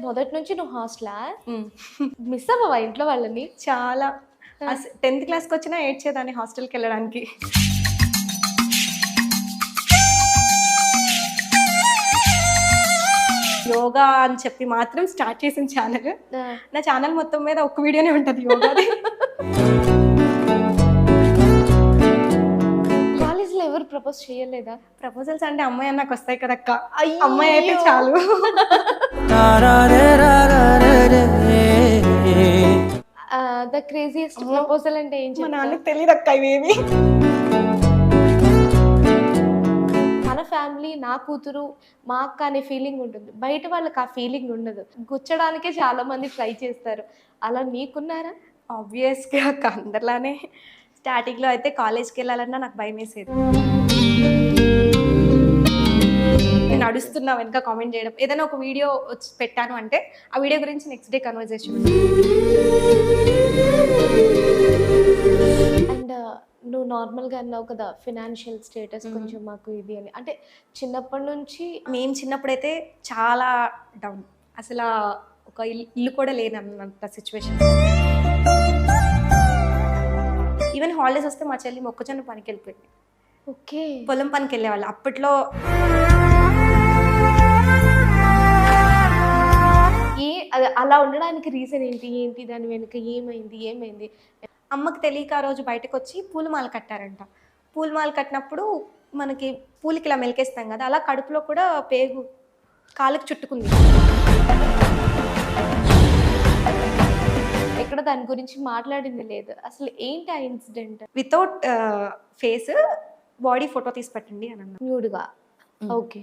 మొదటి నుంచి నువ్వు హాస్టలా? మిస్ అవ్వవా ఇంట్లో వాళ్ళని? చాలా 10th క్లాస్కి వచ్చినా ఏడ్చేదాన్ని హాస్టల్కి వెళ్ళడానికి. యోగా అని చెప్పి మాత్రం స్టార్ట్ చేసిన ఛానల్. నా ఛానల్ మొత్తం మీద ఒక్క వీడియోనే ఉంటుంది యోగాది. కాలేజ్లో ఎవరు ప్రపోజ్ చేయలేదా? ప్రపోజల్స్ అంటే అమ్మాయి అన్నాకు వస్తాయి కదక్క, అమ్మాయి అయితే చాలు. ద క్రేజియస్ట్ ప్రపోజల్ అంటే ఏం మా చెప్తావు? నాన్నకి తెలియదు అక్క ఇవేమి. మన ఫ్యామిలీ, నా కూతురు, మా అక్క అనే ఫీలింగ్ ఉంటుంది. బయట వాళ్ళకి ఆ ఫీలింగ్ ఉండదు. గుచ్చడానికే చాలా మంది ట్రై చేస్తారు. అలా నీకున్నారా? ఆబ్వియస్గా అక్క అందరిలానే. స్టార్టింగ్లో అయితే కాలేజ్కి వెళ్ళాలన్నా నాకు భయం వేసేది. నేను నడుస్తున్నా వెనక కామెంట్ చేయడం, ఏదైనా ఒక వీడియో వచ్చి పెట్టాను అంటే ఆ వీడియో గురించి నెక్స్ట్ డే కన్వర్జేషన్. అండ్ నువ్వు నార్మల్గా అన్నావు కదా, ఫినాన్షియల్ స్టేటస్ కొంచెం మాకు ఇది అని. అంటే చిన్నప్పటి నుంచి మేము చిన్నప్పుడైతే చాలా డౌన్, అసలు ఒక ఇల్లు కూడా లేనన్నంత సిచ్యువేషన్. ఈవెన్ హాలిడేస్ వస్తే మా చెల్లి మొక్కజొన్న పనికి వెళ్ళిపోయింది. ఓకే, పొలం పనికి వెళ్ళేవాళ్ళు అప్పట్లో. అలా ఉండడానికి రీజన్ ఏంటి దాని వెనుక ఏమైంది? అమ్మకి తెలియక ఆ రోజు బయటకు వచ్చి పూలమాల కట్టారంట. పూలమాల కట్టినప్పుడు మనకి పూలకి ఇలా మెలికేస్తాం కదా, అలా కడుపులో కూడా పేగు కాళ్ళకి చుట్టుకుంది. ఎక్కడ దాని గురించి మాట్లాడింది లేదు. అసలు ఏంటి ఆ incident? Without face body photo తీసి పెట్టండి అని అన్నారు. న్యూడ్గా. ఓకే.